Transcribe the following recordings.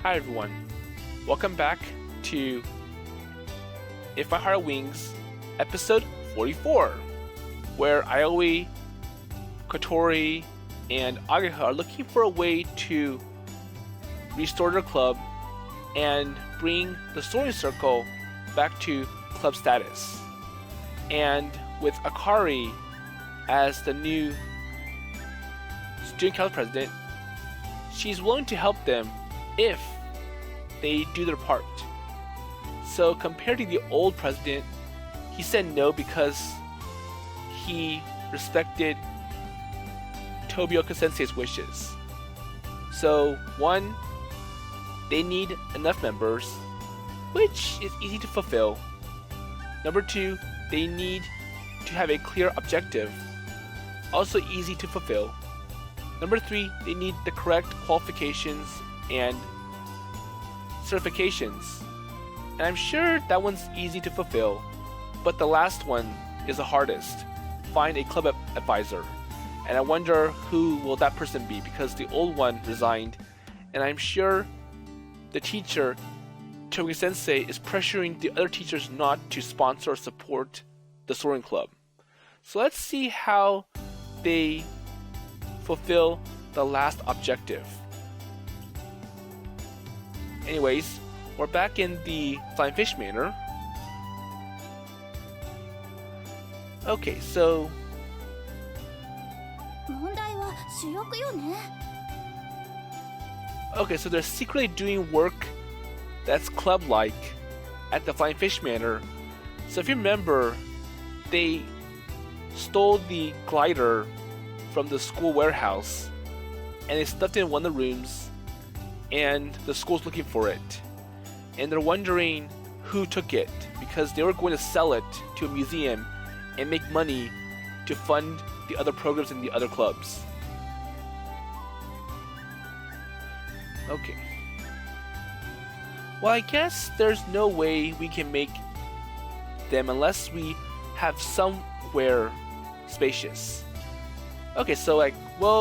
Hi everyone, welcome back to If My Heart Wings, episode 44, where Aoi, Kotori, and Ageha are looking for a way to restore their club and bring the Soaring Circle back to club status. And with Akari as the new student council president, she's willing to help them if they do their part. So compared to the old president, he said no because he respected Tobioka Sensei's wishes. So one, they need enough members, which is easy to fulfill. Number two, they need to have a clear objective, also easy to fulfill. Number three, they need the correct qualifications and certifications. And I'm sure that one's easy to fulfill, but the last one is the hardest. Find a club advisor. And I wonder who will that person be, because the old one resigned, and I'm sure the teacher, Tobioka Sensei, is pressuring the other teachers not to sponsor or support the Soaring Club. So let's see how they fulfill the last objective. Anyways, we're back in the Flying Fish Manor. Okay, so they're secretly doing work that's club-like at the Flying Fish Manor. So if you remember, they stole the glider from the school warehouse and they stuffed it in one of the rooms, and the school's looking for it. And they're wondering who took it, because they were going to sell it to a museum and make money to fund the other programs in the other clubs. Okay. Well, I guess there's no way we can make them unless we have somewhere spacious. Okay, so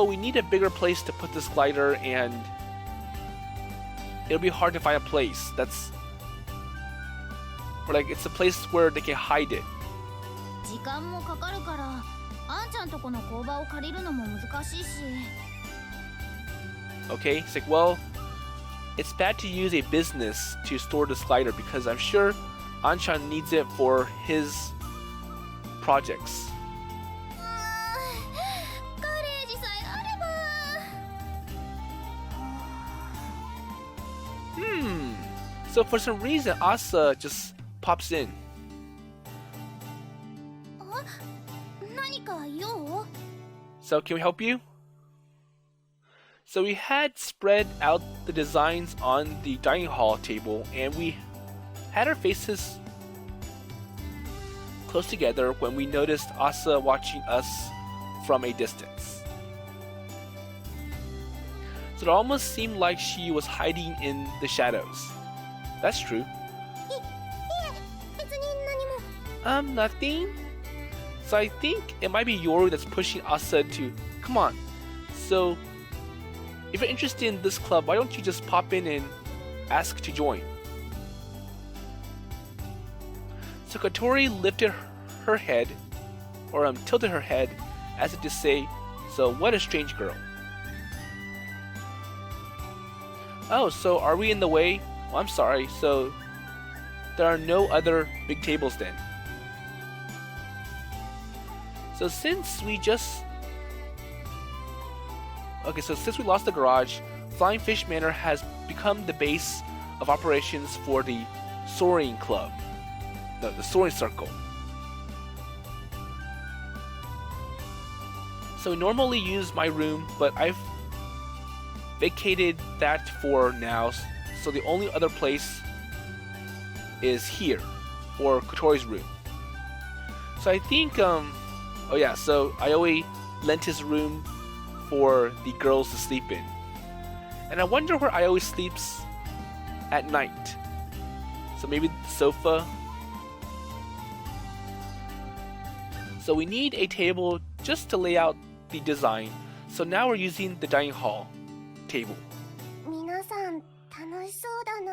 we need a bigger place to put this glider, and it'll be hard to find a place that's where it's a place where they can hide it. Okay, it's it's bad to use a business to store this glider because I'm sure Anchan needs it for his projects. So for some reason, Asa just pops in. So can we help you? So we had spread out the designs on the dining hall table, and we had our faces close together when we noticed Asa watching us from a distance. So it almost seemed like she was hiding in the shadows. That's true. Nothing. So I think it might be Yoru that's pushing Asa to come on. So if you're interested in this club, why don't you just pop in and ask to join? So Kotori lifted her head, or tilted her head, as if to say, "So what a strange girl." Oh, so are we in the way? Well, I'm sorry, so there are no other big tables then. So since we lost the garage, Flying Fish Manor has become the base of operations for the Soaring Club. No, the Soaring Circle. So we normally use my room, but I've vacated that for now, so the only other place is here, or Kotori's room. So I think, so Aoi lent his room for the girls to sleep in. And I wonder where Aoi sleeps at night. So maybe the sofa. So we need a table just to lay out the design. So now we're using the dining hall table. 楽しそうだな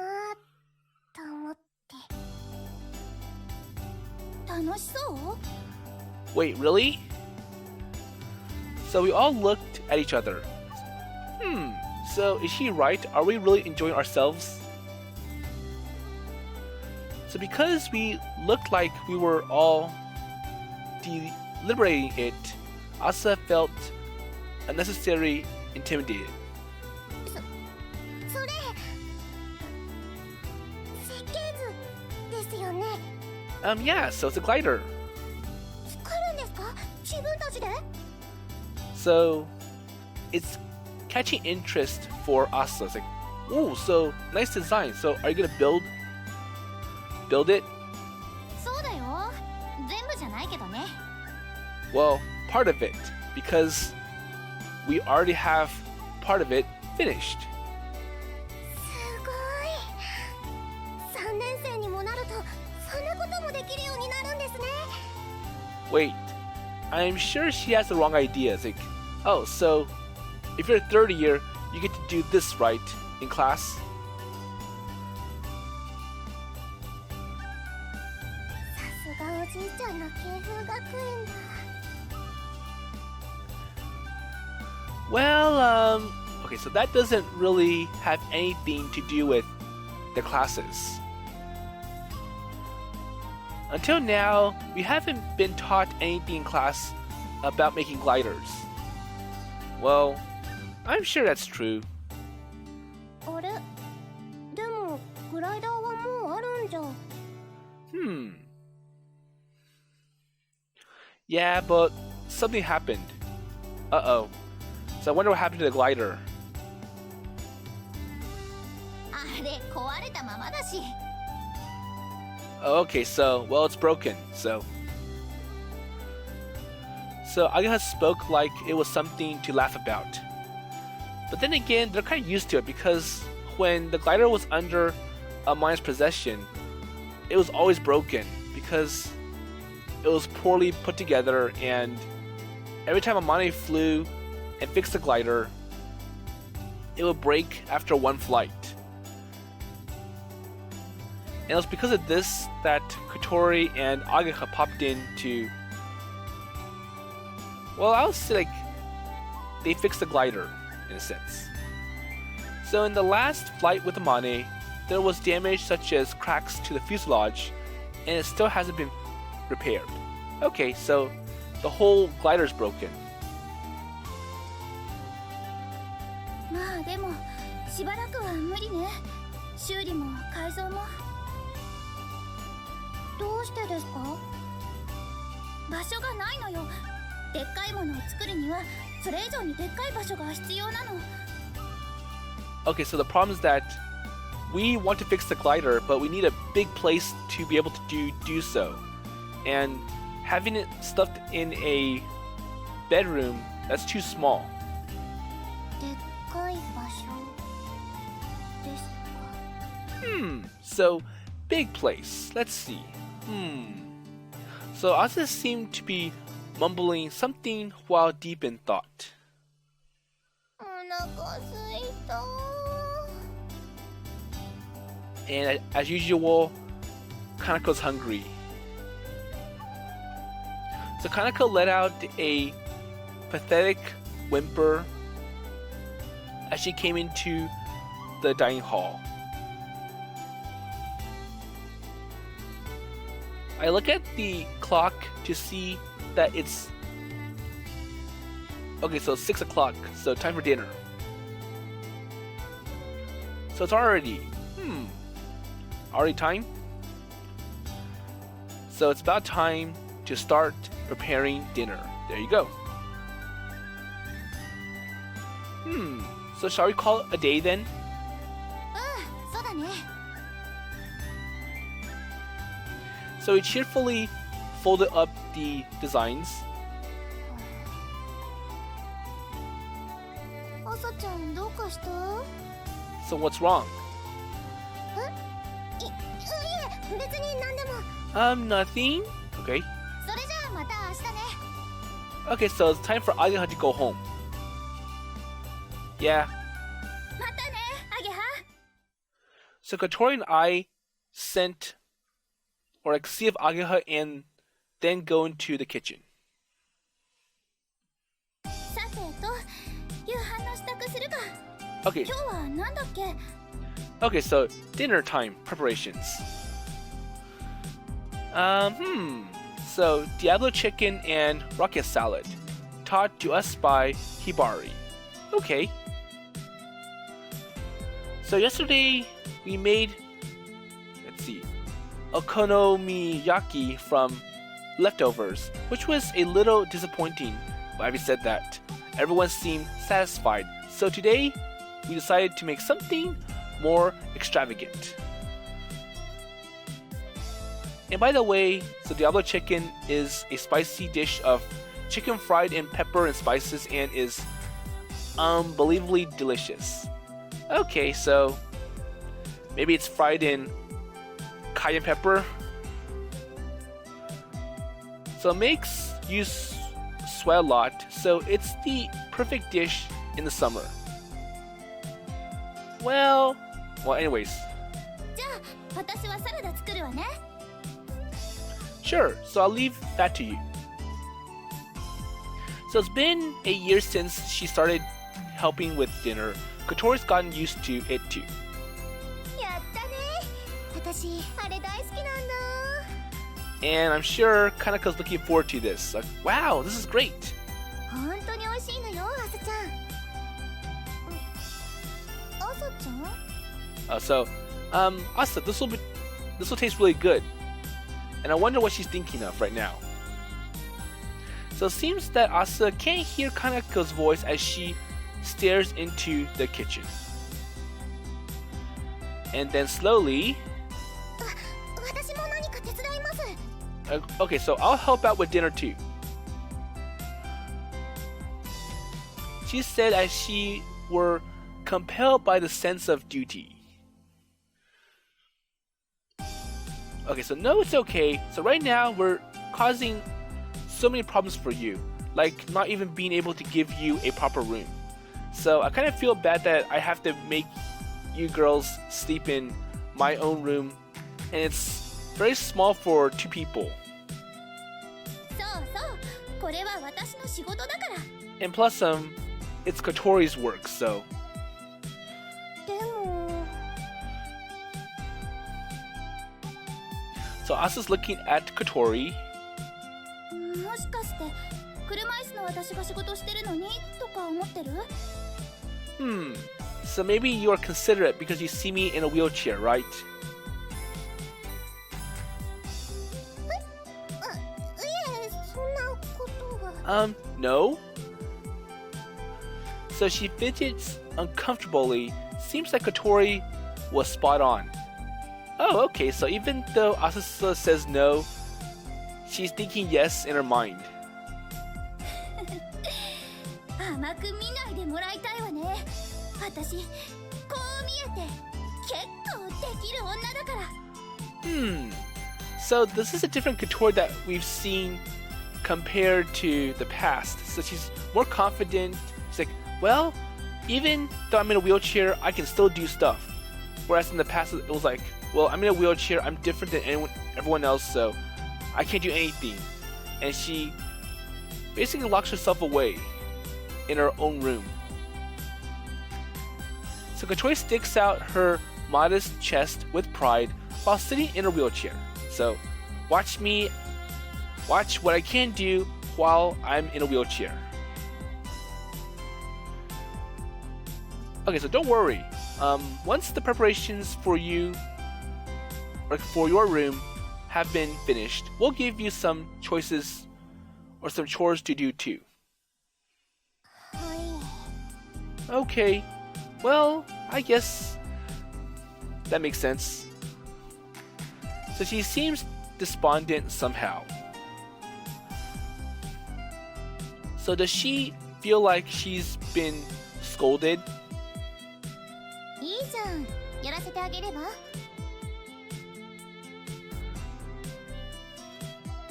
と思って。楽しそう？ Wait, really? So we all looked at each other. So is she right? Are we really enjoying ourselves? So because we looked like we were all deliberating it, Asa felt unnecessarily intimidated. それ設計図ですよね。Yeah, so it's a glider. 作るんですか？自分たちで？ So it's catching interest for Asa. It's like, ooh, so nice design. So are you gonna build it? そうだよ。全部じゃないけどね。Well, part of it, because we already have part of it finished. すごい。3年生にもなるとそんなこともできるようになるんですね。Wait, I'm sure she has the wrong idea. It's like, oh, so if you're a third year, you get to do this, right, in class? さすがおじいちゃんの系風学園だ。Well, okay, so that doesn't really have anything to do with the classes. Until now, we haven't been taught anything in class about making gliders. Well, I'm sure that's true. あれ？でもグライダーはもうあるんじゃ。Yeah, but something happened. Uh-oh. So I wonder what happened to the glider. あれ壊れたままだし。Okay, so, well, it's broken, so Ageha spoke like it was something to laugh about. But then again, they're kind of used to it because when the glider was under Amaya's possession, it was always broken because it was poorly put together, and every time Amane flew and fixed the glider, it would break after one flight. And it was because of this that Kotori and Ageha popped in to, well, I would say like they fixed the glider in a sense. So in the last flight with Amane, there was damage such as cracks to the fuselage, and it still hasn't been repaired. Okay, so the whole glider is broken. まあでもしばらくは無理ね。修理も改造も。どうしてですか？場所がないのよ。でっかいものを作るにはそれ以上にでっかい場所が必要なの。Okay, so the problem is that we want to fix the glider, but we need a big place to be able to do so. And having it stuffed in a bedroom, that's too small. でっかい場所ですか？ So big place. Let's see. So Asa seemed to be mumbling something while deep in thought. お腹すいた。And as usual, Kanako's hungry. So Kanako let out a pathetic whimper as she came into the dining hall. I look at the clock to see that it's... Okay, so it's 6 o'clock, so time for dinner. So it's already... Already time? So it's about time to start preparing dinner. There you go. So shall we call it a day then? そうだね。So we cheerfully folded up the designs. 朝ちゃんどうかした？ So what's wrong? いえ、別に何でも。Nothing. Okay. それじゃあまた明日ね。Okay, so it's time for Ageha to go home. Yeah. So Kotori and I sent, or like see if Ageha and then go into the kitchen. さてと、夕飯の支度するか。Okay. 今日はなんだっけ？ Okay, so dinner time preparations. So Diablo chicken and rocket salad, taught to us by Hibari. Okay. So yesterday we made, let's see, okonomiyaki from leftovers, which was a little disappointing. But having said that, everyone seemed satisfied. So today we decided to make something more extravagant. And by the way, so Diablo chicken is a spicy dish of chicken fried in pepper and spices and is unbelievably delicious. Okay, so maybe it's fried in cayenne pepper. So it makes you sweat a lot, so it's the perfect dish in the summer. Well, anyways. じゃあ、私はサラダ作るわね。Sure, so I'll leave that to you. So it's been a year since she started helping with dinner. Kotori's gotten used to it too. やったね。私、あれ大好きなんだ。And I'm sure Kanako's looking forward to this. Like, wow, this is great. 本当に美味しいのよ、アサちゃん。アサちゃん？ Asa, this will taste really good. And I wonder what she's thinking of right now. So it seems that Asa can't hear Kanako's voice as she stares into the kitchen. And then slowly... 私も何か手伝います。Okay, so I'll help out with dinner too. She said as she were compelled by the sense of duty. Okay, so no, it's okay. So right now we're causing so many problems for you, like not even being able to give you a proper room. So I kind of feel bad that I have to make you girls sleep in my own room, and it's very small for 2 people. そうそう、これは私の仕事だから。And plus, it's Kotori's work, so. でも。So Asa's looking at Kotori. もしかして車椅子の私が仕事してるのにとか思ってる？ So maybe you are considerate because you see me in a wheelchair, right? いえ、そんなことは。No. So she fidgets uncomfortably. Seems like Kotori was spot on. Oh, okay, so even though Asa says no, she's thinking yes in her mind. 甘く見ないでもらいたいわね。私、こう見えて結構できる女だから。So this is a different Kotori that we've seen compared to the past. So she's more confident. She's like, well, even though I'm in a wheelchair, I can still do stuff. Whereas in the past, it was like, well, I'm in a wheelchair, I'm different than everyone else, so I can't do anything. And she basically locks herself away in her own room. So Kotori sticks out her modest chest with pride while sitting in her wheelchair. So watch what I can do while I'm in a wheelchair. Okay, so don't worry. Once the preparations for you, or for your room, have been finished, we'll give you some choices or some chores to do too. はい。 Okay, well, I guess that makes sense. So she seems despondent somehow. So does she feel like she's been scolded? いいじゃん。やらせてあげれば。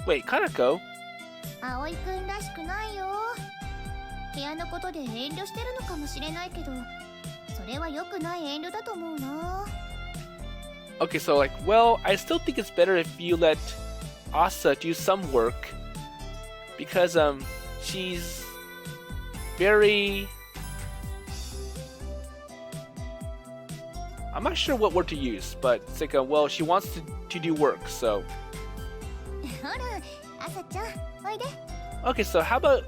Wait, Kanako? 葵くんらしくないよ。部屋のことで遠慮してるのかもしれないけど、それは良くない遠慮だと思うな。Okay, so like, well, I still think it's better if you let Asa do some work because she's very, I'm not sure what word to use, but it's like well, she wants to do work, so. Okay, so how about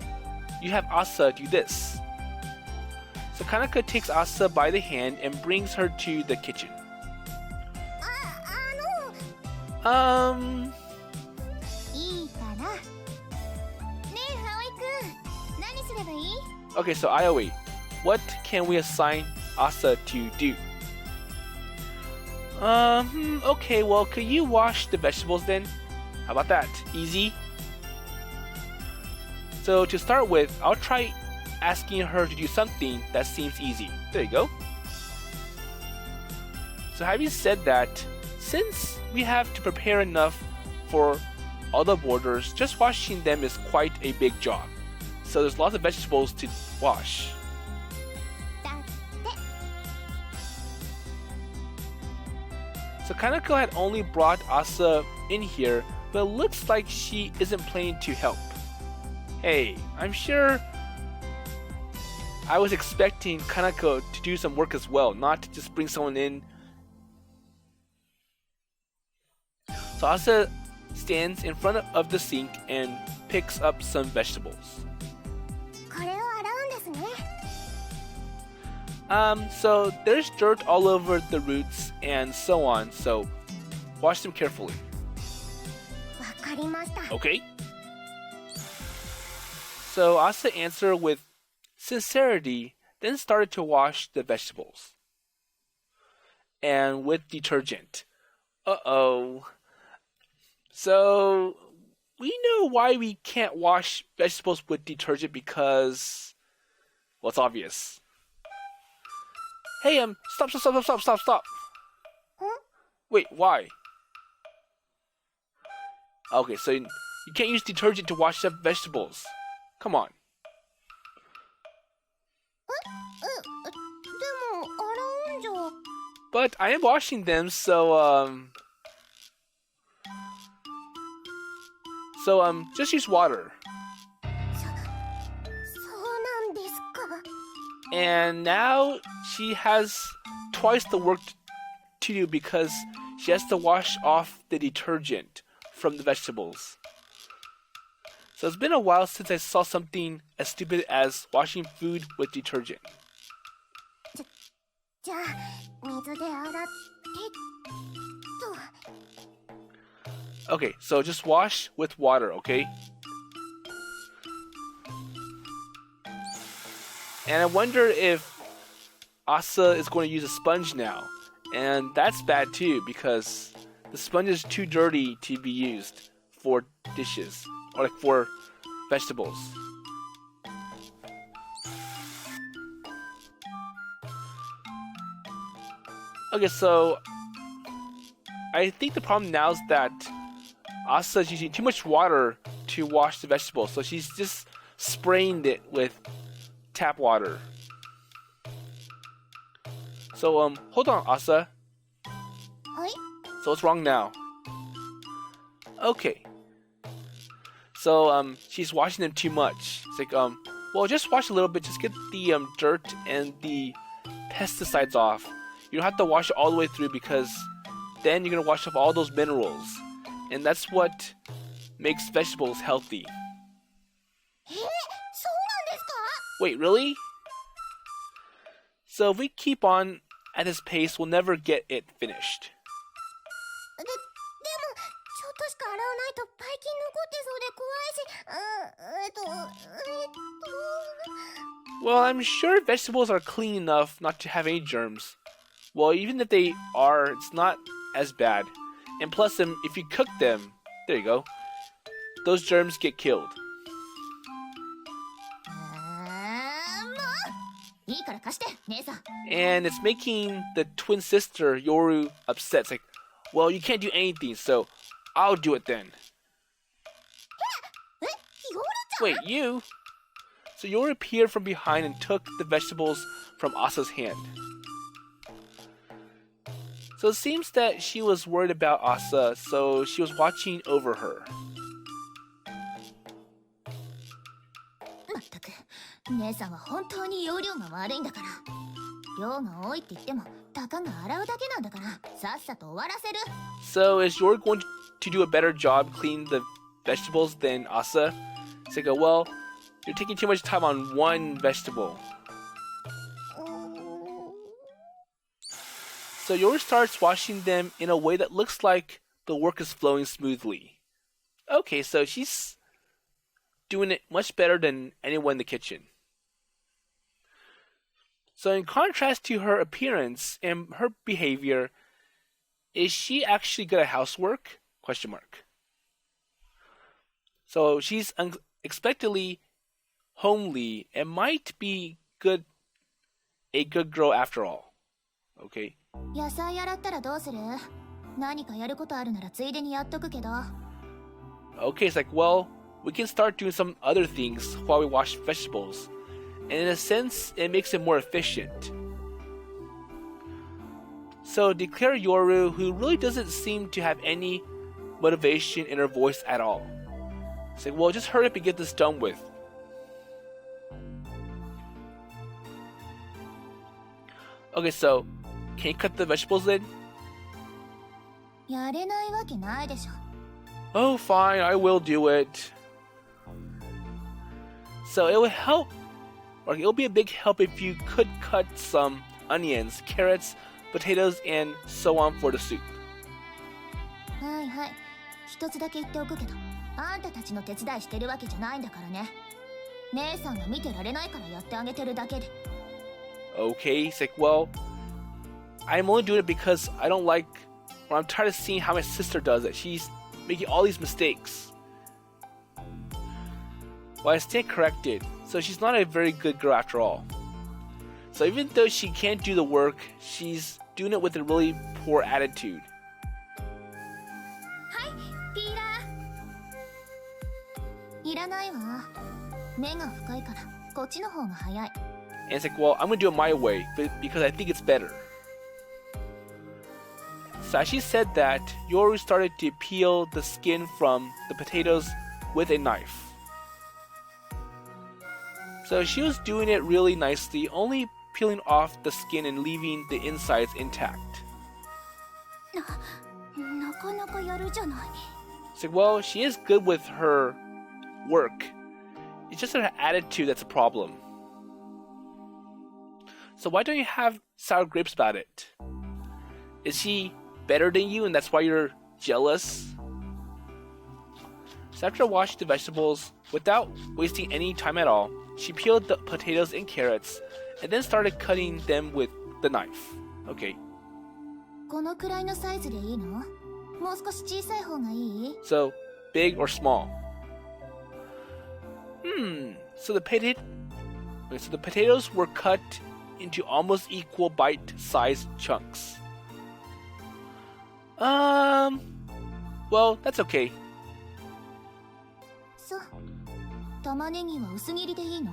you have Asa do this? So Kanako takes Asa by the hand and brings her to the kitchen. Okay, so Aoi, what can we assign Asa to do? Okay, well, could you wash the vegetables then? How about that? Easy? So to start with, I'll try asking her to do something that seems easy. There you go. So having said that, since we have to prepare enough for all the borders, just washing them is quite a big job. So there's lots of vegetables to wash. So Kanako had only brought Asa in here, but it looks like she isn't planning to help. Hey, I'm sure I was expecting Kanako to do some work as well, not to just bring someone in. So Asa stands in front of the sink and picks up some vegetables. So there's dirt all over the roots and so on, so wash them carefully. Okay. So Asa answered with sincerity, then started to wash the vegetables. And with detergent. Uh-oh. So we know why we can't wash vegetables with detergent because, well, it's obvious. Hey, stop. Huh? Wait, why? Okay, so you can't use detergent to wash up vegetables. Come on. But I am washing them, so just use water. And now she has twice the work to do because she has to wash off the detergent from the vegetables. So it's been a while since I saw something as stupid as washing food with detergent. Okay, so just wash with water, okay? And I wonder if Asa is going to use a sponge now. And that's bad too, because the sponge is too dirty to be used for dishes, or like for vegetables. Okay, so I think the problem now is that Asa is using too much water to wash the vegetables, so she's just spraying it with tap water. So hold on, Asa. So what's wrong now? Okay. So she's washing them too much. It's like well, just wash a little bit, just get the dirt and the pesticides off. You don't have to wash it all the way through because then you're gonna wash off all those minerals. And that's what makes vegetables healthy. Wait, really? So if we keep on at this pace, we'll never get it finished. Well, I'm sure vegetables are clean enough not to have any germs. Well, even if they are, it's not as bad. And plus, if you cook them, there you go, those germs get killed. And it's making the twin sister, Yoru, upset. It's like, well, you can't do anything, so I'll do it then. Wait, you? So Yoru appeared from behind and took the vegetables from Asa's hand. So it seems that she was worried about Asa, so she was watching over her. まったく、姉さんは本当に容量が悪いんだから。量が多いって言っても、たかが洗うだけなんだから、さっさと終わらせる。So is Yoru going to do a better job cleaning the vegetables than Asa? It's like, well, you're taking too much time on one vegetable. So Yoru starts washing them in a way that looks like the work is flowing smoothly. Okay, so she's doing it much better than anyone in the kitchen. So in contrast to her appearance and her behavior, is she actually good at housework? Question mark. So she's unexpectedly homely and might be a good girl after all. Okay. 野菜洗ったらどうする？何かやることあるならついでにやっとくけど。Okay, it's like, well, we can start doing some other things while we wash vegetables. And in a sense, it makes it more efficient. So declare Yoru, who really doesn't seem to have any motivation in her voice at all. It's like, well, just hurry up and get this done with. Okay, so, can you cut the vegetables then? やれないわけないでしょ。Oh, fine, I will do it. So it would help, or it'll be a big help if you could cut some onions, carrots, potatoes, and so on for the soup. はいはい。一つだけ言っておくけど、あんたたちの手伝いしてるわけじゃないんだからね。姉さんが見てられないからやってあげてるだけで。Okay, it's like, well, I'm only doing it because I don't like, or I'm tired of seeing how my sister does it. She's making all these mistakes. Well, I stand corrected, so she's not a very good girl after all. So even though she can't do the work, she's doing it with a really poor attitude. はい、ピーラー。いらないわ。目が深いから、こっちの方が早い。And it's like, well, I'm gonna do it my way, because I think it's better. So as she said that, Yoru started to peel the skin from the potatoes with a knife. So she was doing it really nicely, only peeling off the skin and leaving the insides intact. なかなかやるじゃない。It's like, well, she is good with her work. It's just her attitude that's a problem. So why don't you have sour grapes about it? Is she better than you and that's why you're jealous? So after washing the vegetables, without wasting any time at all, she peeled the potatoes and carrots and then started cutting them with the knife. Okay. このくらいのサイズでいいの？もう少し小さい方がいい？ So, big or small? So the potatoes were cut into almost equal bite-sized chunks. Well, that's okay. そう。玉ねぎは薄切りでいいの？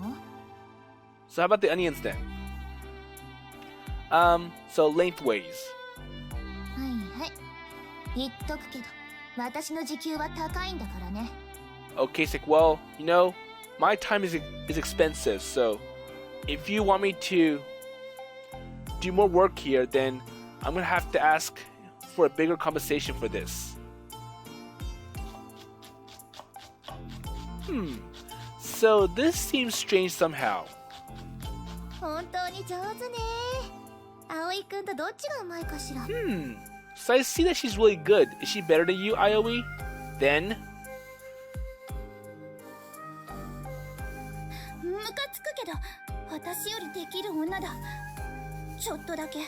So how about the onions then? So lengthways. はいはい。言っとくけど、私の時給は高いんだからね。Okay, it's like, well, you know, my time is expensive, so if you want me to do more work here, then I'm gonna have to ask for a bigger compensation for this. So this seems strange somehow. 本当に上手ね。葵くんとどっちがうまいかしら。So I see that she's really good. Is she better than you, Aoi? Then? ムカつくけど、私よりできる女だ。ちょっとだけ。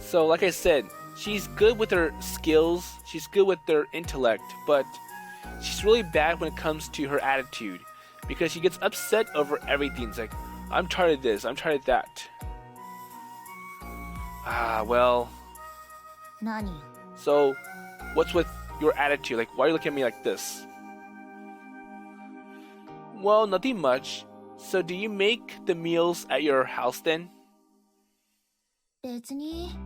So like I said, she's good with her skills, she's good with her intellect, but she's really bad when it comes to her attitude because she gets upset over everything. It's like, I'm tired of this, I'm tired of that. Well. 何？ So, what's with your attitude? Like, why are you looking at me like this? Well, nothing much. So, do you make the meals at your house then? 別に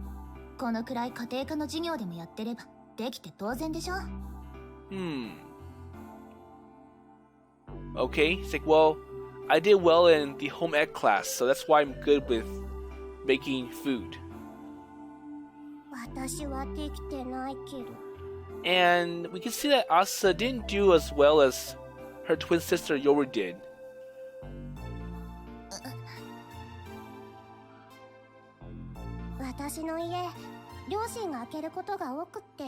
このくらい家庭科の授業でもやってればできて当然でしょ。Okay, it's like, well, I did well in the home ec class, so that's why I'm good with making food. 私はできてないけど。And we can see that Asa didn't do as well as her twin sister Yoru did. 私の家、両親が開けることが多くって、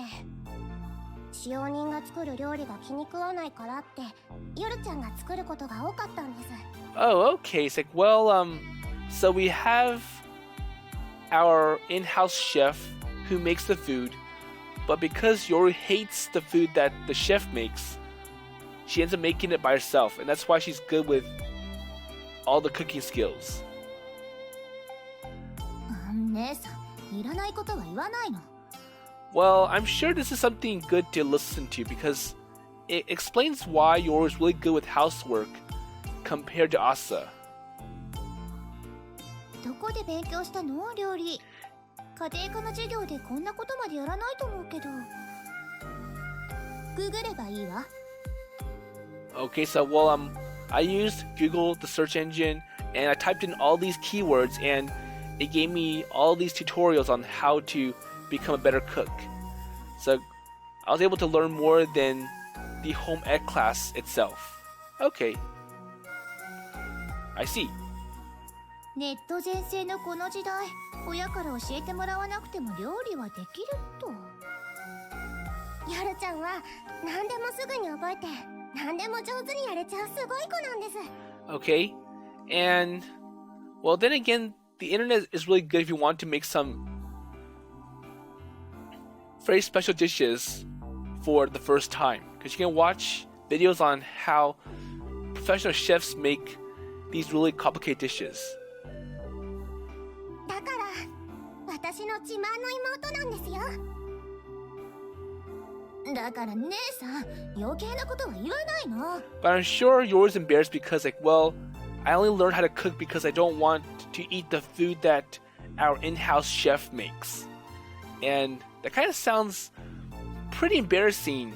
使用人が作る料理が気に食わないからって、夜ちゃんが作ることが多かったんです。Oh, okay. It's like, well, so we have our in-house chef who makes the food, but because Yoru hates the food that the chef makes, she ends up making it by herself, and that's why she's good with all the cooking skills. 姉さん、いらないことは言わないの。Well, I'm sure this is something good to listen to because it explains why Yoru is really good with housework compared to Asa. どこで勉強したの？料理。家庭科の授業でこんなことまでやらないと思うけど。ググればいいわ。Okay, so well, I used Google, the search engine, and I typed in all these keywords, and it gave me all these tutorials on how to become a better cook. So I was able to learn more than the home ec class itself. Okay. I see. ネット全盛のこの時代、親から教えてもらわなくても料理はできると。ヤルちゃんは何でもすぐに覚えて、何でも上手にやれちゃうすごい子なんです。Okay. And, well, then again, the internet is really good if you want to make some very special dishes for the first time. Because you can watch videos on how professional chefs make these really complicated dishes. だから、私の自慢の妹なんですよ。だから姉さん、余計なことは言わないの。But I'm sure yours embarrassed because, like, well, I only learned how to cook because I don't want to eat the food that our in-house chef makes. And that kind of sounds pretty embarrassing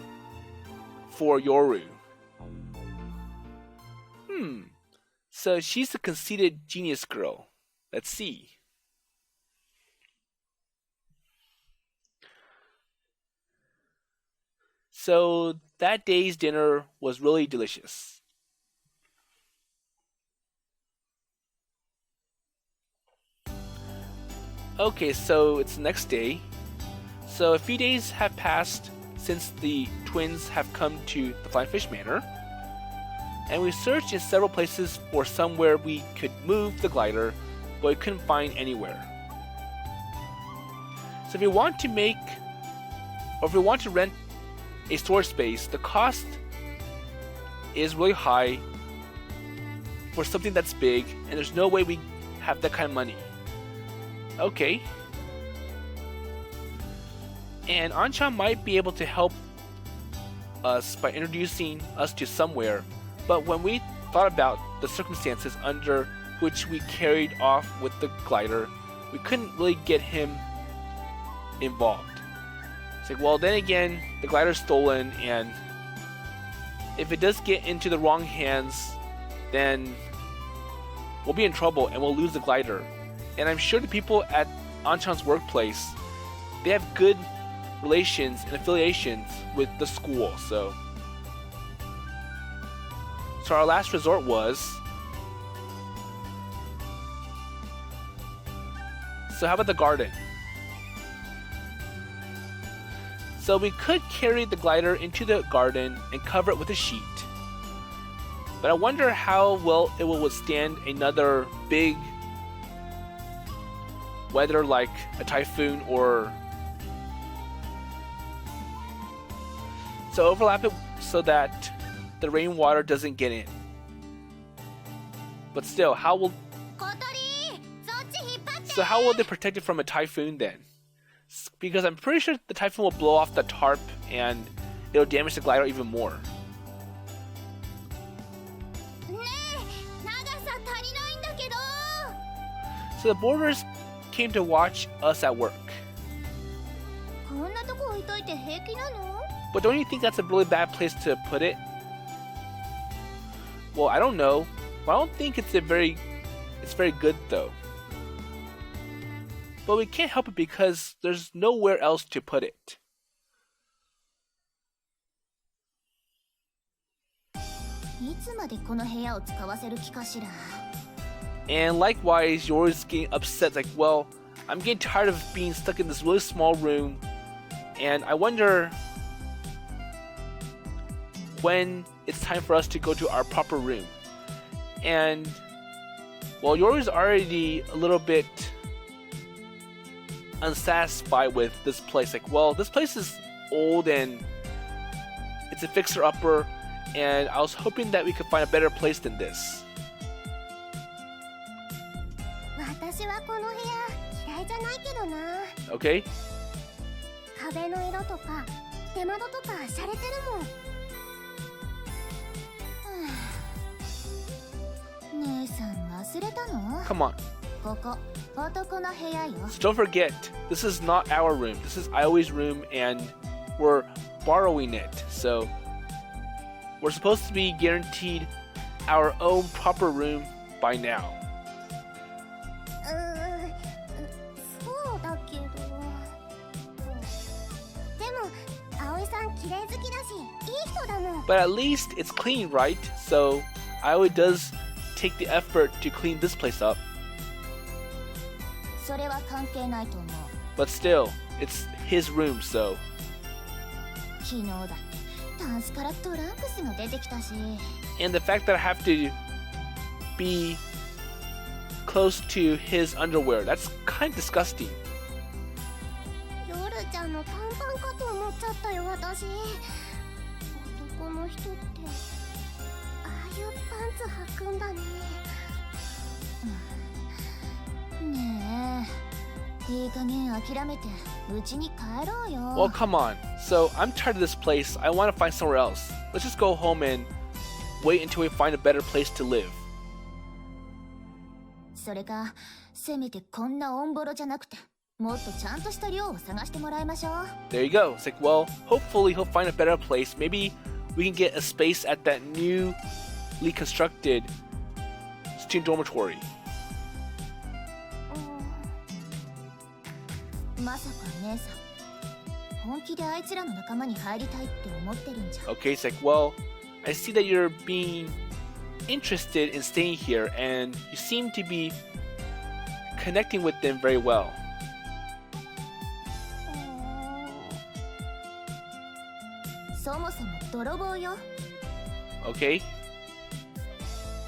for Yoru. So she's a conceited genius girl. Let's see. So that day's dinner was really delicious. Okay, so it's the next day. So a few days have passed since the twins have come to the Flying Fish Manor. And we searched in several places for somewhere we could move the glider, but we couldn't find anywhere. So if you want to make, or if you want to rent a storage space, the cost is really high for something that's big, and there's no way we have that kind of money. Okay. And Anchan might be able to help us by introducing us to somewhere, but when we thought about the circumstances under which we carried off with the glider, we couldn't really get him involved. It's like, well, then again, the glider's stolen, and if it does get into the wrong hands, then we'll be in trouble and we'll lose the glider. And I'm sure the people at Anchan's workplace, they have good relations and affiliations with the school, so our last resort was, so how about the garden? So we could carry the glider into the garden and cover it with a sheet, but I wonder how well it will withstand another big weather like a typhoon, or so overlap it so that the rainwater doesn't get in. But still, how will they protect it from a typhoon then? Because I'm pretty sure the typhoon will blow off the tarp and it'll damage the glider even more. So the boarders came to watch us at work. んなとこ置いといて平気なの? But don't you think that's a really bad place to put it? Well, I don't know. But I don't think it's very good though. But we can't help it because there's nowhere else to put it. And likewise, you're always getting upset, like, well, I'm getting tired of being stuck in this really small room, and I wonder when it's time for us to go to our proper room. And, well, Yoru's already a little bit unsatisfied with this place. Like, well, this place is old and it's a fixer-upper, and I was hoping that we could find a better place than this. Okay? Come on. So don't forget, this is not our room. This is Ioi's room, and we're borrowing it. So we're supposed to be guaranteed our own proper room by now. But at least it's clean, right? So Aoi does take the effort to clean this place up. But still, it's his room, so. And the fact that I have to be close to his underwear, that's kind of disgusting. Well, come on. So, I'm tired of this place. I want to find somewhere else. Let's just go home and wait until we find a better place to live. There you go. It's like, well, hopefully he'll find a better place. Maybe we can get a space at that newly constructed student dormitory. Okay, it's like, well, I see that you're being interested in staying here, and you seem to be connecting with them very well. Okay.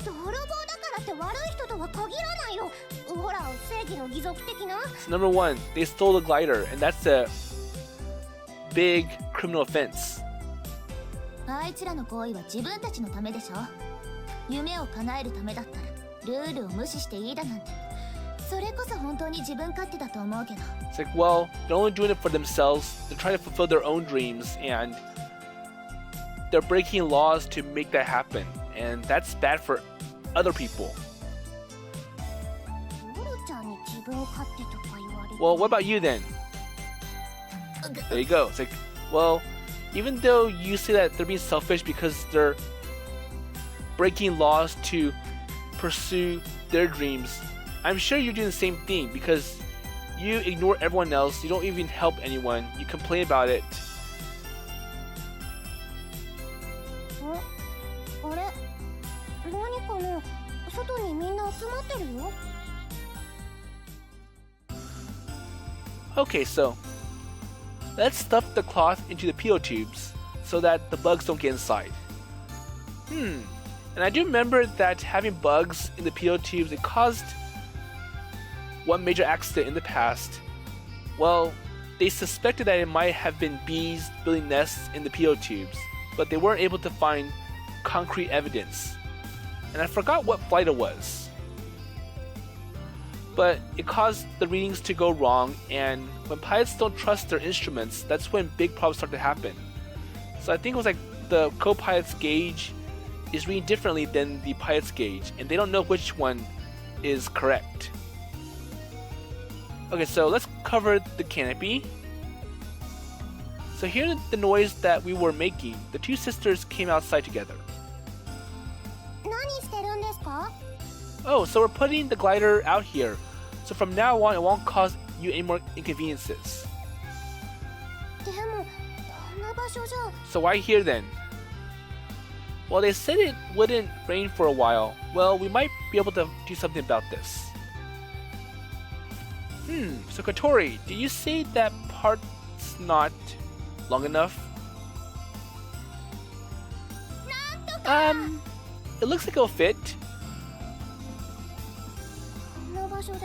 So number one, they stole the glider, and that's a big criminal offense. It's like, well, they're only doing it for themselves. They're trying to fulfill their own dreams, and they're breaking laws to make that happen, and that's bad for other people. Well, what about you then? There you go. It's like, well, even though you say that they're being selfish because they're breaking laws to pursue their dreams, I'm sure you're doing the same thing because you ignore everyone else, you don't even help anyone, you complain about it. Okay, so let's stuff the cloth into the PO tubes so that the bugs don't get inside. And I do remember that having bugs in the PO tubes, it caused one major accident in the past. Well, they suspected that it might have been bees building nests in the PO tubes, but they weren't able to find concrete evidence. And I forgot what flight it was. But it caused the readings to go wrong, and when pilots don't trust their instruments, that's when big problems start to happen. So I think it was like the co-pilot's gauge is reading differently than the pilot's gauge, and they don't know which one is correct. Okay, so let's cover the canopy. So hearing the noise that we were making, the two sisters came outside together. 何してるんですか? Oh, so we're putting the glider out here. So from now on, it won't cause you any more inconveniences. でも、こんな場所じゃ。 So why here then? Well, they said it wouldn't rain for a while. Well, we might be able to do something about this. So Kotori, did you say that part's not long enough? It looks like it'll fit. こんな場所で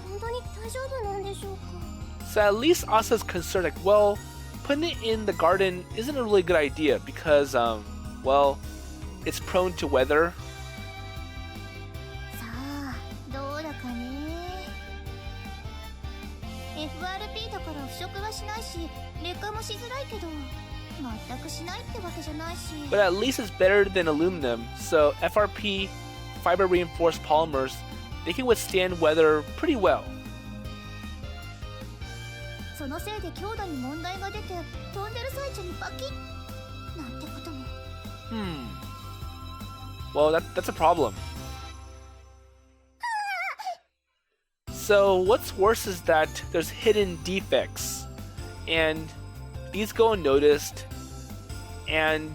本当に大丈夫なんでしょうか? So at least Asa's concerned, like, well, putting it in the garden isn't a really good idea because, well, it's prone to weather. さあ、どうだかね。FRP だから腐食はしないし、劣化もしづらいけど、全くしないってわけじゃないし。But at least it's better than aluminum. So FRP, fiber reinforced polymers, they can withstand weather pretty well. そのせいで強度に問題が出て、飛んでる最中にバキッなんてことも。Well, that's a problem. So what's worse is that there's hidden defects, and these go unnoticed, and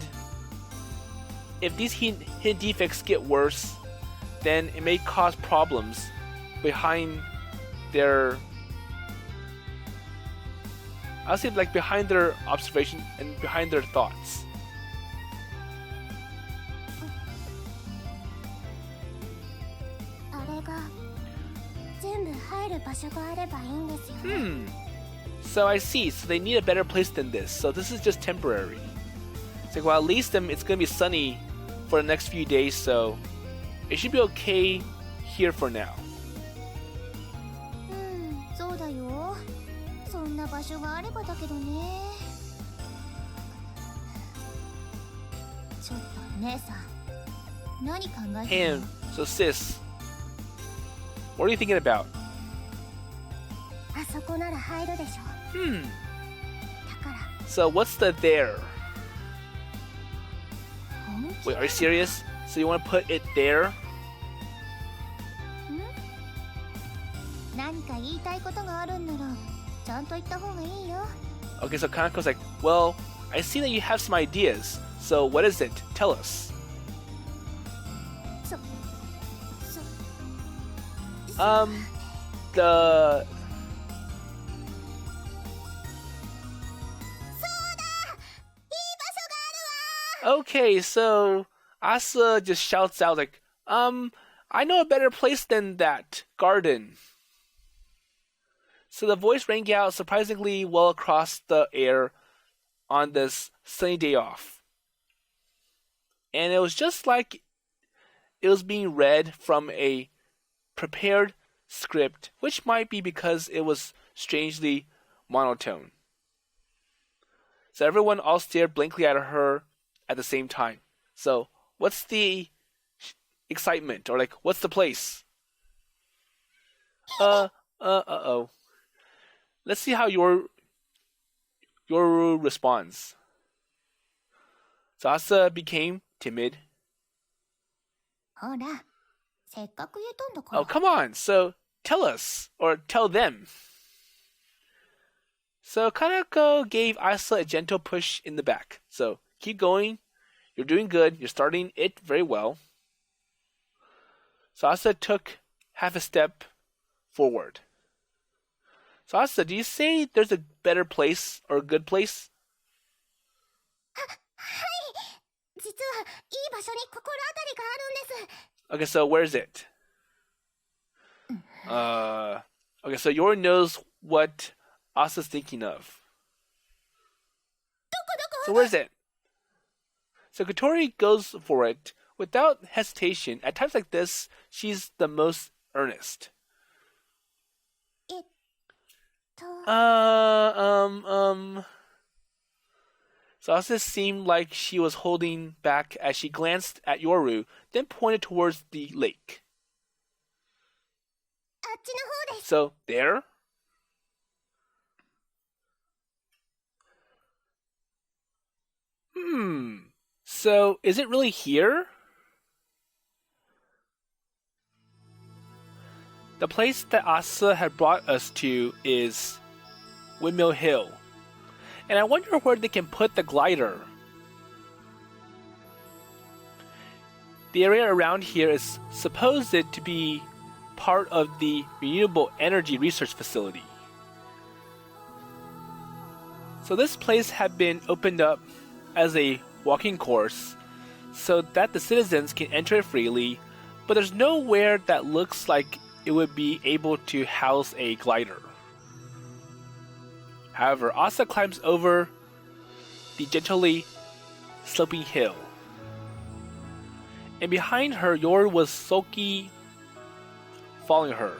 if these hidden defects get worse, then it may cause problems behind their, I'll say, like, behind their observation and behind their thoughts. あれが全部入る場所があればいいんですよね。So I see. So they need a better place than this. So this is just temporary. It's like, well, at least it's gonna be sunny for the next few days, so it should be okay here for now. そうだよ。そんな場所があればだけどね。ちょっと姉さん、何考えてるの? And so sis, what are you thinking about? あそこなら入るでしょ。だから。 So what's the there? 本気? Wait, are you serious? So you want to put it there? 何か言いたいことがあるんならちゃんと言った方がいいよ。 Okay, so Kanako's like, well, I see that you have some ideas. So what is it? Tell us. The... Okay, so Asa just shouts out like, I know a better place than that garden. So the voice rang out surprisingly well across the air on this sunny day off. And it was just like it was being read from a prepared script, which might be because it was strangely monotone. So everyone all stared blankly at her at the same time. So what's the excitement, or like what's the place? Uh-oh. Let's see how Yoru responds. So Asa became timid. ほら、せっかく言えたんだから。 Oh, come on. So tell us, or tell them. So Kanako gave Asa a gentle push in the back. So keep going. You're doing good. You're starting it very well. So Asa took half a step forward. So Asa, do you say there's a better place or a good place? はい。実はいい場所に心当たりがあるんです。 Okay, so where is it? Okay, so Yoru knows what Asa's thinking of. So where is it? So Kotori goes for it without hesitation. At times like this, she's the most earnest. So Asa seemed like she was holding back as she glanced at Yoru, then pointed towards the lake. あっちの方です。 So there? So is it really here? The place that Asa had brought us to is Windmill Hill. And I wonder where they can put the glider. The area around here is supposed to be part of the renewable energy research facility. So this place had been opened up as a walking course so that the citizens can enter it freely, but there's nowhere that looks like it would be able to house a glider. However, Asa climbs over the gently sloping hill. And behind her, Yoru was sulky, following her.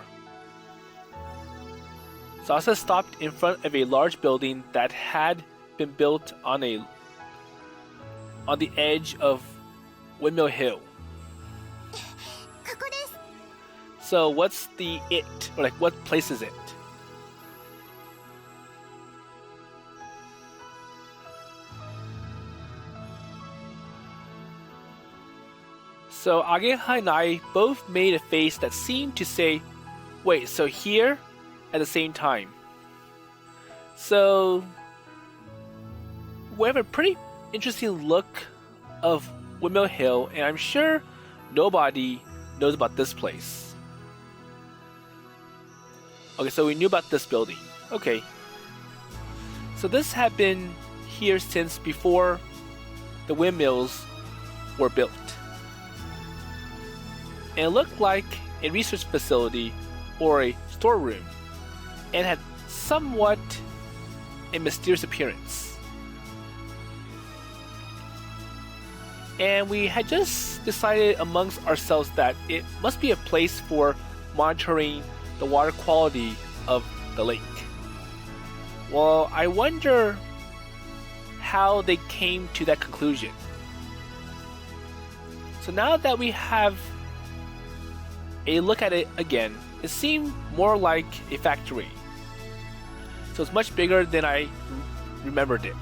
So Asa stopped in front of a large building that had been built on the edge of Windmill Hill. So what's the it? Or like what place is it? So Ageha and I both made a face that seemed to say, wait, so here? At the same time. So we have a pretty interesting look of Windmill Hill, and I'm sure nobody knows about this place. Okay, so we knew about this building. Okay. So this had been here since before the windmills were built. And it looked like a research facility or a storeroom, and had somewhat a mysterious appearance. And we had just decided amongst ourselves that it must be a place for monitoring the water quality of the lake. Well, I wonder how they came to that conclusion. So now that we have a look at it again, it seemed more like a factory. So it's much bigger than I remembered it.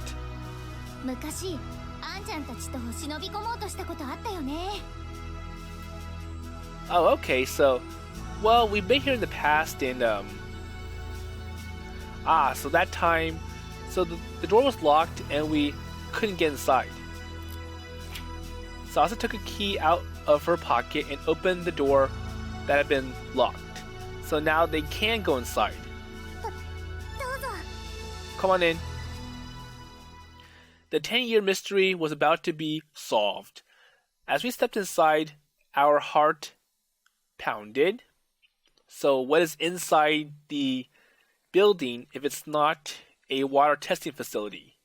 昔、あんちゃんたちと忍び込もうとしたことあったよね。Oh, okay, so, well, we've been here in the past, and, so that time, so the door was locked, and we couldn't get inside. So Asa took a key out of her pocket and opened the door that had been locked. So now they can go inside. Come on in. The 10-year mystery was about to be solved. As we stepped inside, our heart pounded. So what is inside the building if it's not a water testing facility?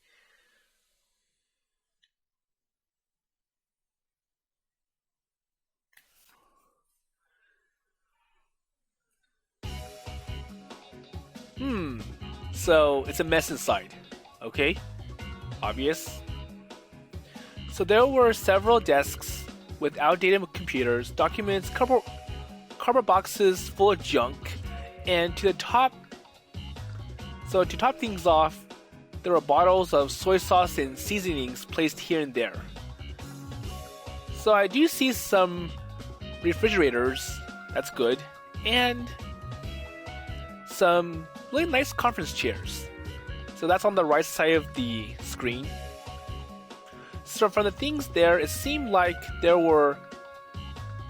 So it's a mess inside. Okay, obvious. So there were several desks with outdated computers, documents, cardboard boxes full of junk, and to top things off, there were bottles of soy sauce and seasonings placed here and there. So I do see some refrigerators, that's good, and some really nice conference chairs. So that's on the right side of the screen. So from the things there, it seemed like there were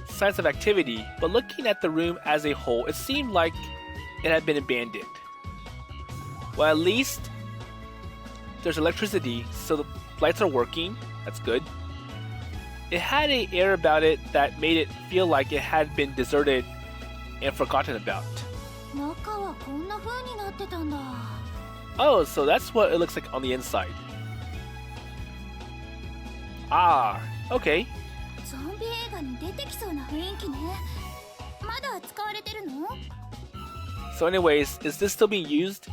signs of activity, but looking at the room as a whole, it seemed like it had been abandoned. Well, at least there's electricity, so the lights are working. That's good. It had an air about it that made it feel like it had been deserted and forgotten about. Oh, so that's what it looks like on the inside. Ah, okay. So anyways, is this still being used?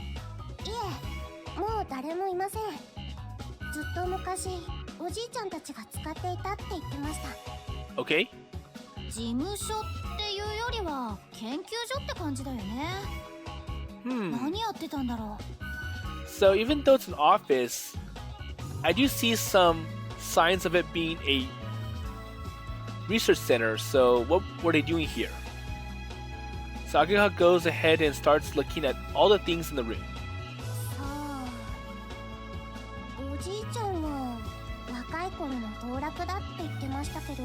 Okay. 事務所っていうよりは研究所って感じだよね。何やってたんだろう。 So even though it's an office, I do see some signs of it being a research center, so what were they doing here? So Ageha goes ahead and starts looking at all the things in the room. さあ、おじいちゃんは若い頃の道楽だって言ってましたけど。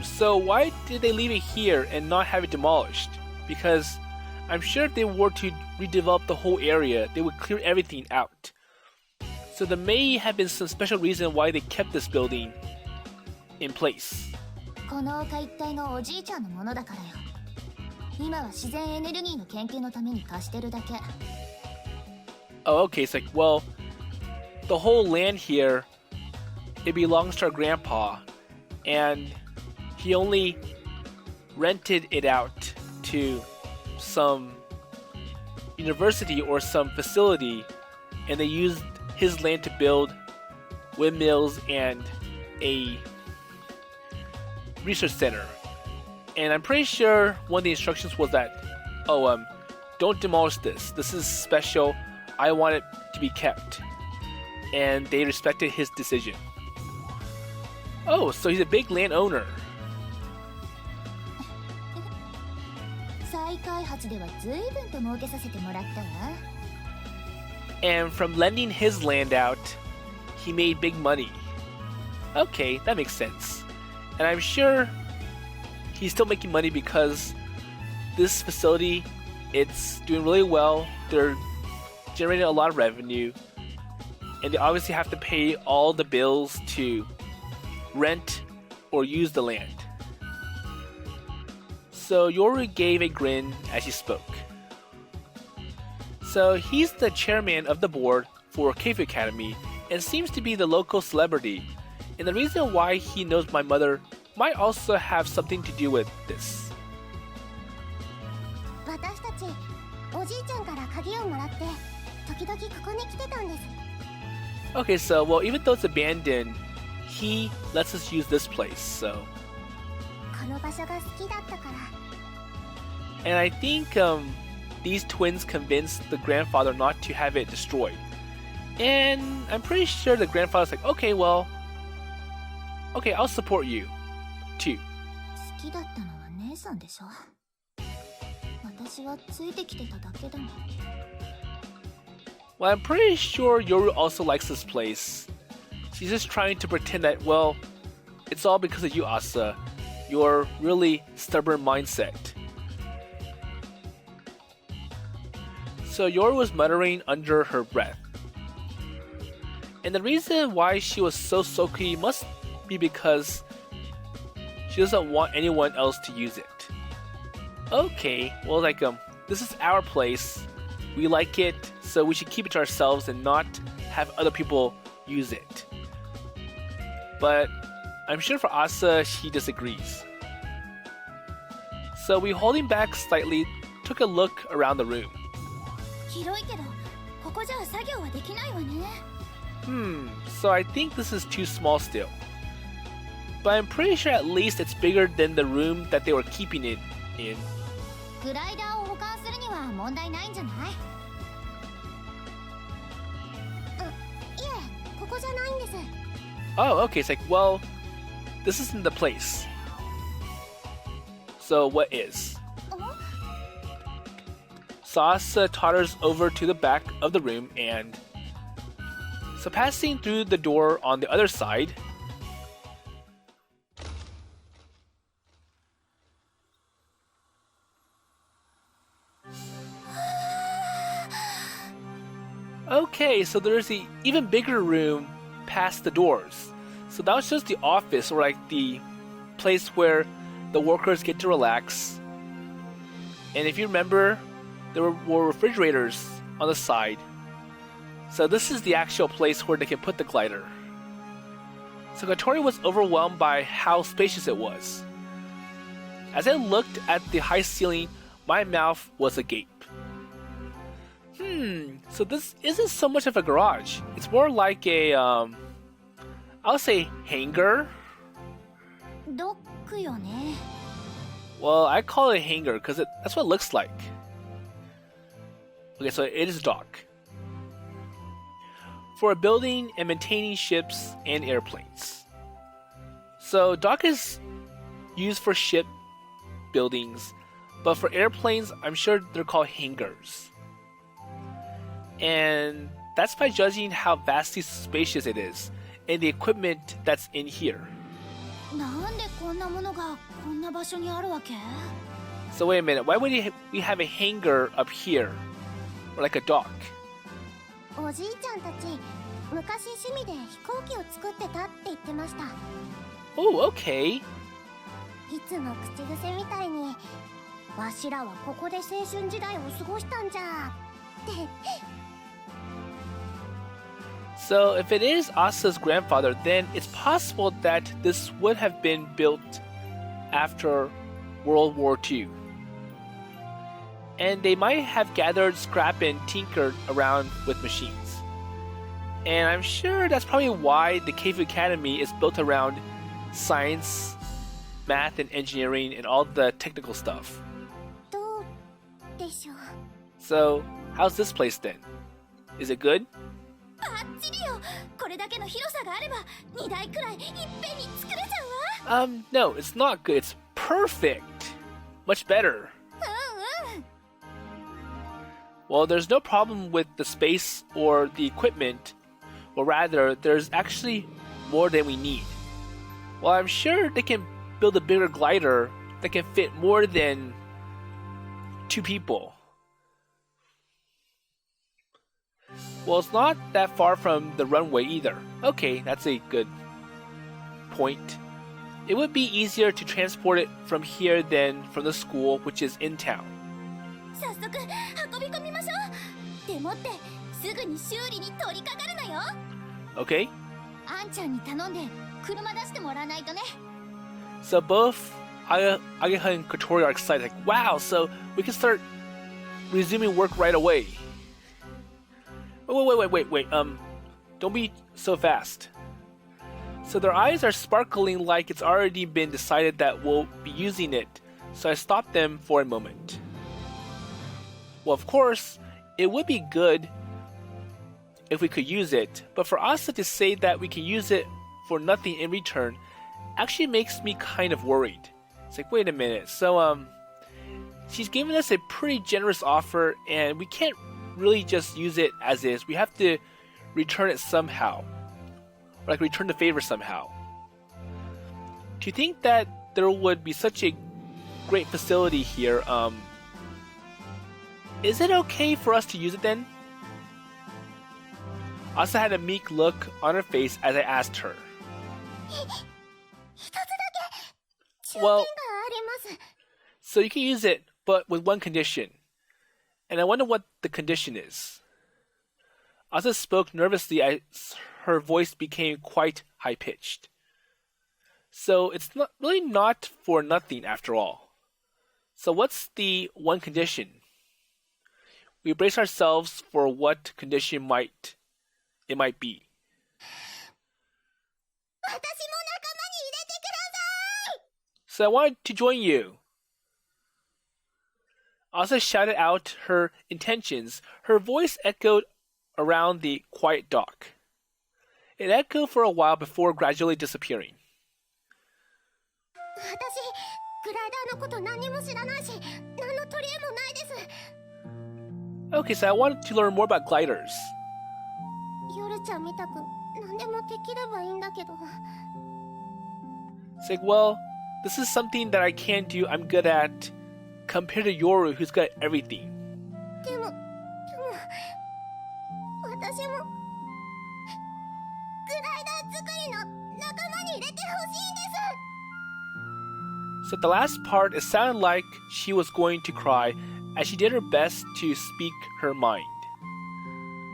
So why did they leave it here and not have it demolished? Because I'm sure if they were to redevelop the whole area, they would clear everything out. So there may have been some special reason why they kept this building in place. この丘一帯のおじいちゃんのものだからよ。今は自然エネルギーの研究のために貸してるだけ。Oh, okay. It's like, well, the whole land here, it belongs to our grandpa, and he only rented it out to some university or some facility, and they used his land to build windmills and a research center. And I'm pretty sure one of the instructions was that, don't demolish this. This is special. I want it to be kept. And they respected his decision. Oh, so he's a big landowner. 再開発では随分と儲けさせてもらったわ。And from lending his land out, he made big money. Okay, that makes sense. And I'm sure he's still making money because this facility, it's doing really well. They're generating a lot of revenue. And they obviously have to pay all the bills to rent or use the land. So Yoru gave a grin as she spoke. So he's the chairman of the board for Keifu Academy and seems to be the local celebrity. And the reason why he knows my mother might also have something to do with this. 私たち、おじいちゃんから鍵をもらって、時々ここに来てたんです。Okay, so, well, even though it's abandoned, he lets us use this place, so. この場所が好きだったから。And I think these twins convinced the grandfather not to have it destroyed. And I'm pretty sure the grandfather's like, okay, well, okay, I'll support you, too. 好きだったのは姉さんでしょ。私はついてきてただけだもん。Well, I'm pretty sure Yoru also likes this place. She's just trying to pretend that, well, it's all because of you, Asa. Your really stubborn mindset. So Yoru was muttering under her breath. And the reason why she was so sulky must be because she doesn't want anyone else to use it. Okay, well, like, this is our place. We like it, so we should keep it to ourselves and not have other people use it. But I'm sure for Asa, she disagrees. So we, holding back slightly, took a look around the room. 広いけど、ここじゃ作業はできないわね。So I think this is too small still. But I'm pretty sure at least it's bigger than the room that they were keeping it in. グライダーを保管するには問題ないんじゃない？いえ、ここじゃないんです。Oh, okay. It's like, well, this isn't the place. So what is? So Asa totters over to the back of the room and... So passing through the door on the other side... Okay, so there's the even bigger room past the doors. So that was just the office, or like the place where the workers get to relax. And if you remember, there were refrigerators on the side. So this is the actual place where they can put the glider. So Kotori was overwhelmed by how spacious it was. As I looked at the high ceiling, my mouth was agape. So this isn't so much of a garage. It's more like a, I'll say hangar. ドックよね。Well, I call it a hangar because that's what it looks like. Okay, so it is dock. For building and maintaining ships and airplanes. So dock is used for ship buildings, but for airplanes, I'm sure they're called hangars. And that's by judging how vastly spacious it is and the equipment that's in here. なんでこんなものがこんな場所にあるわけ? So wait a minute, why would we have a hangar up here? Or like a dock? おじいちゃんたち、昔趣味で飛行機を作ってたって言ってました。Oh, okay. いつも口癖みたいに、わしらはここで青春時代を過ごしたんじゃって。So if it is Asa's grandfather, then it's possible that this would have been built after World War II. And they might have gathered scrap and tinkered around with machines. And I'm sure that's probably why the Cave Academy is built around science, math, and engineering and all the technical stuff. どうでしょう? So, how's this place then? Is it good? バッチリよ。これだけの広さがあれば2台くらいいっぺんに作れちゃうわ。No, it's not good. It's perfect. Much better. Well, there's no problem with the space or the equipment, or rather, there's actually more than we need. Well, I'm sure they can build a bigger glider that can fit more than 2 people. Well, it's not that far from the runway either. Okay, that's a good point. It would be easier to transport it from here than from the school, which is in town. 早速運び込みましょう。でもってすぐに修理に取り掛かるのよ。Okay? あんちゃんに頼んで車出してもらわないとね。So both Ageha and Kotori are excited. Like, wow, so we can start resuming work right away. Wait. Don't be so fast. So their eyes are sparkling like it's already been decided that we'll be using it. So I stopped them for a moment. Well, of course, it would be good if we could use it, but for Asa to say that we can use it for nothing in return actually makes me kind of worried. It's like, wait a minute. So, she's given us a pretty generous offer, and we can't really just use it as is. We have to return it somehow. Or like return the favor somehow. Do you think that there would be such a great facility here? Is it okay for us to use it then? Asa had a meek look on her face as I asked her. Well, so you can use it, but with one condition. And I wonder what the condition is. Asa spoke nervously as her voice became quite high-pitched. So it's not for nothing after all. So what's the one condition? We brace ourselves for what condition it might be. So I wanted to join you. Asa shouted out her intentions. Her voice echoed around the quiet dock. It echoed for a while before gradually disappearing. Okay, so I wanted to learn more about gliders. It's like, well, this is something that I can do, I'm good at, compared to Yoru, who's good at everything. So the last part, it sounded like she was going to cry as she did her best to speak her mind.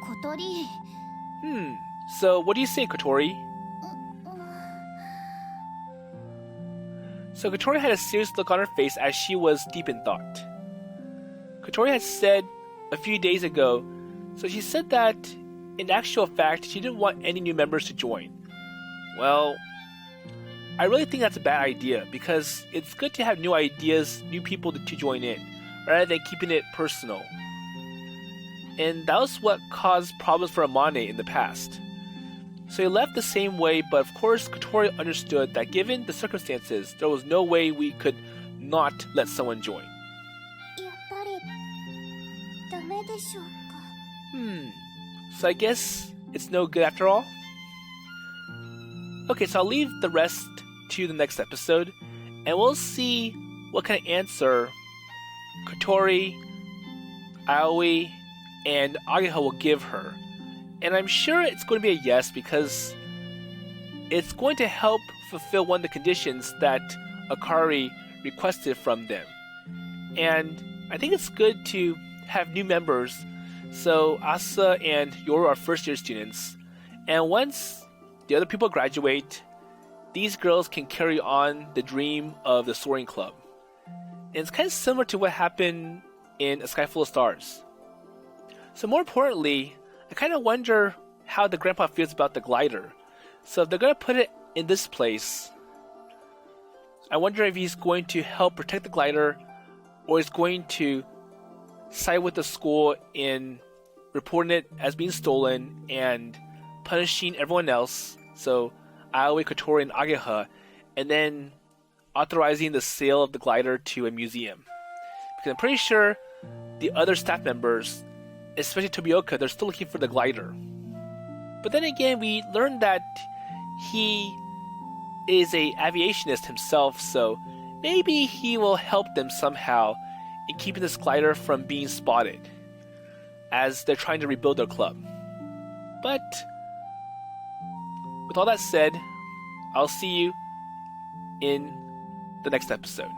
Kotori. So what do you say, Kotori? So Kotori had a serious look on her face as she was deep in thought. Kotori had said a few days ago, so she said that in actual fact she didn't want any new members to join. Well, I really think that's a bad idea because it's good to have new ideas, new people to join in, rather than keeping it personal. and that was what caused problems for Amane in the past. So he left the same way, but of course Kotori understood that given the circumstances, there was no way we could not let someone join. やっぱりダメでしょうか。 So I guess it's no good after all? Okay, so I'll leave the rest to the next episode, and we'll see what kind of answer Kotori, Aoi, and Ageha will give her. And I'm sure it's going to be a yes because it's going to help fulfill one of the conditions that Akari requested from them. And I think it's good to have new members. So Asa and Yoru are first year students. And once the other people graduate, these girls can carry on the dream of the Soaring Club. And it's kind of similar to what happened in A Sky Full of Stars. So more importantly, I kind of wonder how the grandpa feels about the glider. So if they're going to put it in this place, I wonder if he's going to help protect the glider or is going to side with the school in reporting it as being stolen and punishing everyone else. So Aoi, Kotori, and Ageha, and then authorizing the sale of the glider to a museum. Because I'm pretty sure the other staff members, especially Tobioka, they're still looking for the glider. But then again, we learned that he is a aviationist himself, so maybe he will help them somehow in keeping this glider from being spotted as they're trying to rebuild their club. But with all that said, I'll see you in the next episode.